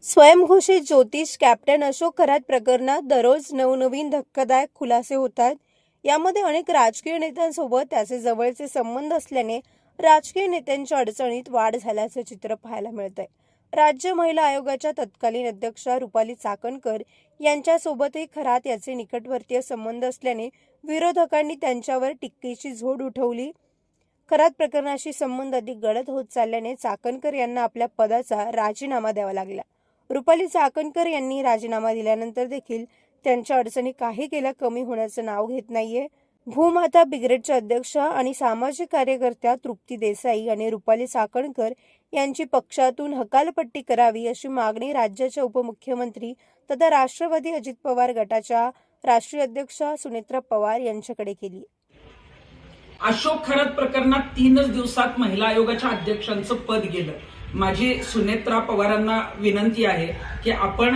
स्वयंघोषित ज्योतिष कॅप्टन अशोक खरात प्रकरणात दररोज नवनवीन धक्कादायक खुलासे होतात। यामध्ये अनेक राजकीय नेत्यांसोबत त्याचे जवळचे संबंध असल्याने राजकीय नेत्यांच्या अडचणीत वाढ झाल्याचं चित्र पाहायला मिळतंय। राज्य महिला आयोगाच्या तत्कालीन अध्यक्षा रुपाली चाकणकर यांच्यासोबतही खरात याचे निकटवर्तीय संबंध असल्याने विरोधकांनी त्यांच्यावर टीकेची झोड उठवली। खरात प्रकरणाशी संबंध अधिक गडद होत चालल्याने चाकणकर यांना आपल्या पदाचा राजीनामा द्यावा लागला। रुपाली चाकणकर यांनी राजीनामा दिल्यानंतर देखील त्यांच्या अडचणी काही केल्या कमी होण्याचं नाव घेत नाहीये। भूमाता ब्रिगेडच्या अध्यक्षा आणि सामाजिक कार्यकर्त्या तृप्ती देसाई आणि रुपाली चाकणकर यांची पक्षातून हकालपट्टी करावी अशी मागणी राज्याच्या उपमुख्यमंत्री तथा राष्ट्रवादी अजित पवार गटाच्या राष्ट्रीय अध्यक्षा सुनेत्रा पवार यांच्याकडे केली। अशोक खरात प्रकरणात 3च दिवसात महिला आयोगाच्या अध्यक्षांचं पद गेलं। माझी सुनेत्रा पवारांना विनंती आहे की आपण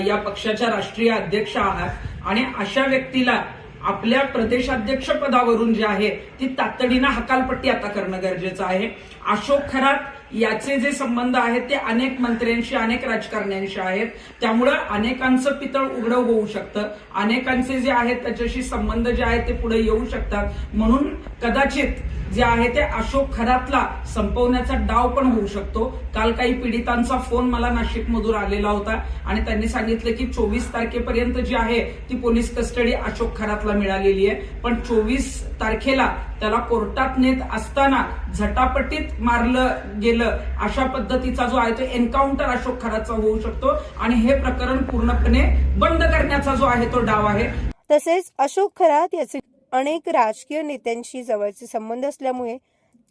या पक्षाच्या राष्ट्रीय अध्यक्ष आहात आणि अशा व्यक्तीला आपल्या प्रदेशाध्यक्ष पदावरून जे आहे ती तातडीनं हकालपट्टी आता करणं गरजेचं आहे। अशोक खरात याचे जे संबंध आहेत ते अनेक मंत्र्यांशी अनेक राजकारण्यांशी आहेत, त्यामुळे अनेकांचं पितळ उघडं होऊ शकतं, अनेकांचे जे आहेत त्याच्याशी संबंध जे आहेत ते पुढे येऊ शकतात। म्हणून कदाचित जे आहे ते अशोक खरातला संपवण्याचा डाव पण होऊ शकतो। काल काही पीडितांचा फोन मला नाशिकमधून आलेला होता आणि त्यांनी सांगितलं की 24 तारखेपर्यंत जी आहे ती पोलीस कस्टडी अशोक खरातला मिळालेली आहे, पण 24 तारखेला त्याला कोर्टात नेत असताना झटापटीत मारलं गेलं अशा पद्धतीचा जो आहे तो एन्काउंटर अशोक खरातचा होऊ शकतो आणि हे प्रकरण पूर्णपणे बंद करण्याचा जो आहे तो डाव आहे। तसेच अशोक खरात याचे अनेक राजकीय नेत्यांशी जवळचे संबंध असल्यामुळे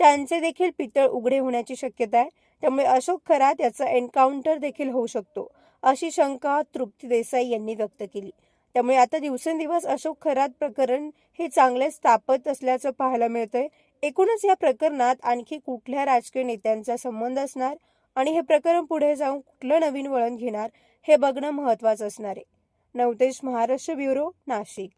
त्यांचे देखील पितळ उघडे होण्याची शक्यता आहे। त्यामुळे अशोक खरात याचा एन्काउंटर देखील होऊ शकतो अशी शंका तृप्ती देसाई यांनी व्यक्त केली। त्यामुळे आता दिवसेंदिवस अशोक खरात प्रकरण हे चांगलेच तापत असल्याचं पाहायला मिळतंय। एकूणच या प्रकरणात आणखी कुठल्या राजकीय नेत्यांचा संबंध असणार आणि हे प्रकरण पुढे जाऊन कुठलं नवीन वळण घेणार हे बघणं महत्त्वाचं असणार आहे। नवतेज महाराष्ट्र ब्युरो, नाशिक।